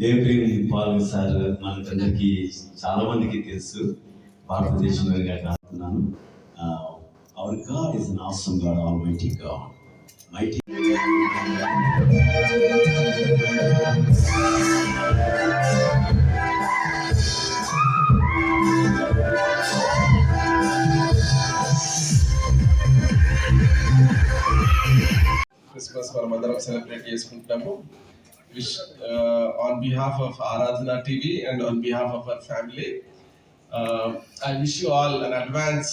దేవప్రేమి Paul sir మనకందరికీ చాలా మందికి తెలుసు, భారతదేశంలో కాకున్నాను. Our God is an awesome God, Almighty God. Mighty. Christmas మనమందరం సెలబ్రేట్ చేసుకుంటున్నాము. Wish on behalf of Aradhana TV and on behalf of our family, I wish you all an advance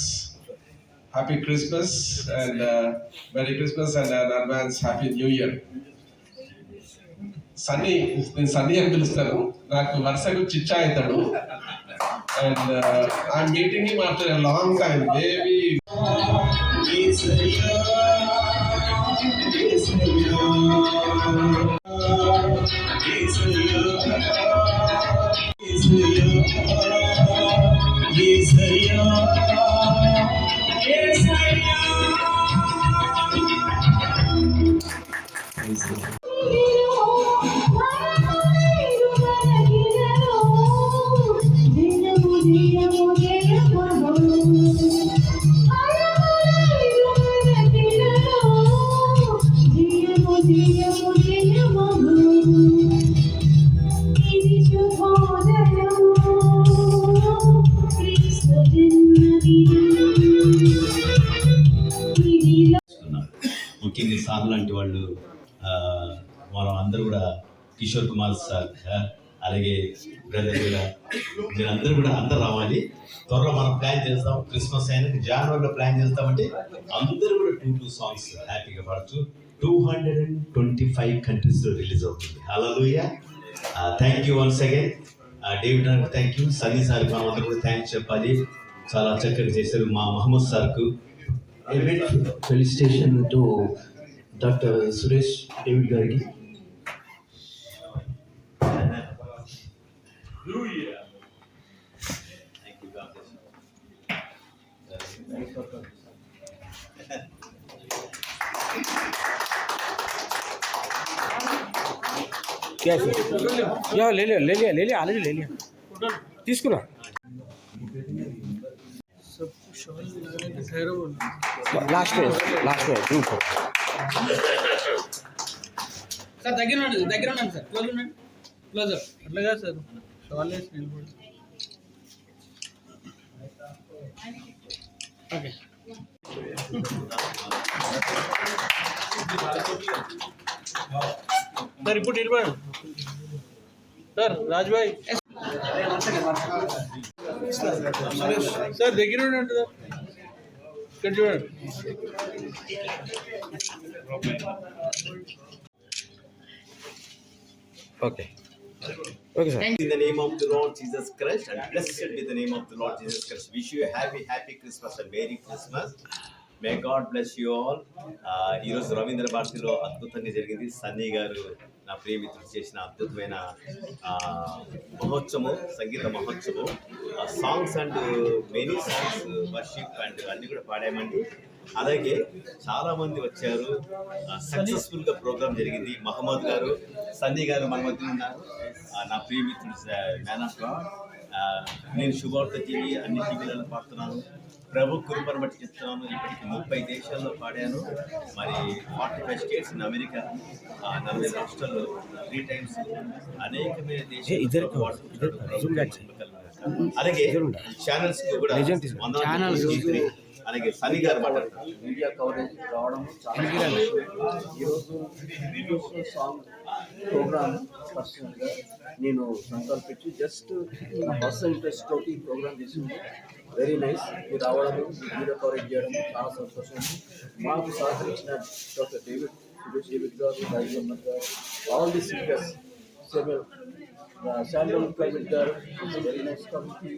Happy Christmas and Merry Christmas and an advance Happy New Year. Sunny, నేను సన్నీ అని పిలుస్తాను, నాకు వరుసగా చిచ్చా అవుతాడు. And I'm meeting him after a long time. Baby ముఖ్యంగా sir లాంటి వాళ్ళు, మనం అందరూ కూడా, కిషోర్ కుమార్ సార్, అలాగే బ్రదర్ కూడా, మీరందరూ కూడా అందరు రావాలి. త్వరలో మనం ప్లాన్ చేస్తాం, క్రిస్మస్ అయినా జనవరిలో ప్లాన్ చేస్తామంటే అందరూ కూడా 2 సాంగ్స్ హ్యాపీగా పాడుతూ 225 కంట్రీస్లో రిలీజ్ అవుతుంది. Hallelujah. Thank you once again David అన్న, థ్యాంక్ యూ. సన్నీ సార్ మనం అందరూ కూడా థ్యాంక్స్ చెప్పాలి, చాలా చక్కగా చేశారు. మా మహమ్మద్ సార్కు felicitation to doctor Suresh David గారికి. क्या या ले लिया ऑलरेडी ले लिया, తీసుకురా. लास्ट में ग्रुप సార్ దగ్గర ఉండండి సార్, క్లోజ్ అట్లాగా సార్. షాల్ వేసి నిలబడి. ఓకే సార్, ఇప్పుడు నిలబడండి సార్. రాజ్ భాయ్ సార్ దగ్గర ఉండండి సార్, ఇక్కడ చూడండి. Okay okay sir. In the name of the Lord Jesus Christ, and blessed be the name of the Lord Jesus Christ. Wish you a happy Christmas and Merry Christmas. May God bless you all. ఈరోజు రవీంద్ర భారతిలో అద్భుతంగా జరిగింది. సన్నీ గారు నా ప్రియమిత్రుడు చేసిన అద్భుతమైన మహోత్సవం, సంగీత మహోత్సవం, songs and many songs, worship and అన్నీ కూడా పాడామండి. అలాగే చాలామంది వచ్చారు, సక్సెస్ఫుల్గా ప్రోగ్రామ్ జరిగింది. మహమ్మద్ గారు, సన్నీ గారు మన మధ్య ఉన్నారు. నా ప్రియమిత్రుడు మ్యాన్ ఆఫ్ గాడ్. నేను శుభవార్త టీవీ అన్ని టీవీలలో పాడుతున్నాను, ప్రభు కృపను బట్టి చెప్తున్నాను. ఇప్పటికి 30 దేశాల్లో పాడాను. మరి 45 స్టేట్స్ ఇన్ అమెరికా, 40 రాష్ట్రాల్లో 3 టైమ్స్ అనేకమైన దేశాలు. అలాగే ఛానల్స్ కూడా అలాగే సన్నీ గారు మాట్లాడుతున్నారు. మీడియా కవరేజ్ రావడం చాలా. ఈరోజు డివోషనల్ సాంగ్ ప్రోగ్రామ్ పర్సనల్గా నేను సంకల్పించి జస్ట్ నా పర్సనల్ ఇంట్రెస్ట్ తోటి ప్రోగ్రామ్ చేసింది. Very nice. మీరు రావడము, మీడియా కవరేజ్ చేయడం చాలా సంతోషం. మాకు సహకరించిన డాక్టర్ డేవిడ్ గారు, రాజమహమ్మద్ గారు, all the singers, sandal climate గారు, వెరీ నైస్ కమిటీ,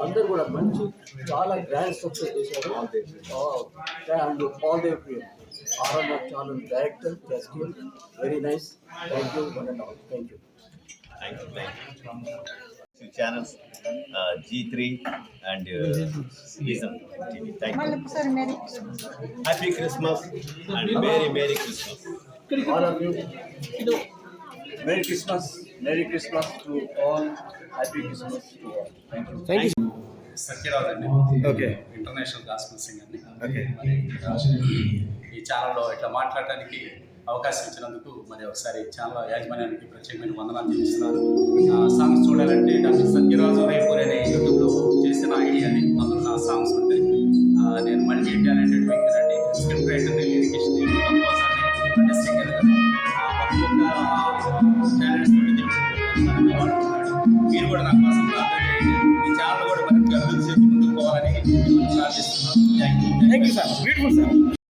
అందరూ కూడా మంచి చాలా గ్రాండ్ సక్సెస్ చేశారు. ఆల్ దే ప్రియం. R.R. Chalu, director, Cascade, very nice. Thank you, one and all. Thank you. Thank you. Channels G3 and Vision TV. Thank you. Happy Christmas and Merry Christmas. All of you, Merry Christmas. Merry Christmas to all. Happy Christmas to all. Thank you. Thank you Sathyaraj అండి okay international gospel singer అండి okay ఈ ఛానల్లో ఇట్లా మాట్లాడటానికి అవకాశం ఇచ్చినందుకు మరి ఒకసారి ఛానల్ యాజమాన్యానికి ప్రత్యేకమైన వందనాలు తెలుస్తున్నాను. సాంగ్స్ చూడాలంటే డాక్టర్ సత్యరాజు రేపూర్ అనే యూట్యూబ్లో చేసిన ఐడియాని అందులో నా సాంగ్స్ ఉంటాయి. నేను మల్టీ టాలెంటెడ్ వ్యక్తినండి, స్క్రిప్ట్ రైటర్ని, లిరికిస్ట్ని, కంపోజర్ని అంటే సింగర్గా ఒక్కొక్క టాలెంట్స్ తోటి వాడుతున్నాడు. మీరు కూడా నా కోసం ప్రార్థన చేయండి. ఈ ఛానల్ కూడా మరింత అభివృద్ధి చేసి ముందుకు పోవాలని ప్రార్థిస్తున్నాను. Thank you sir beautiful sir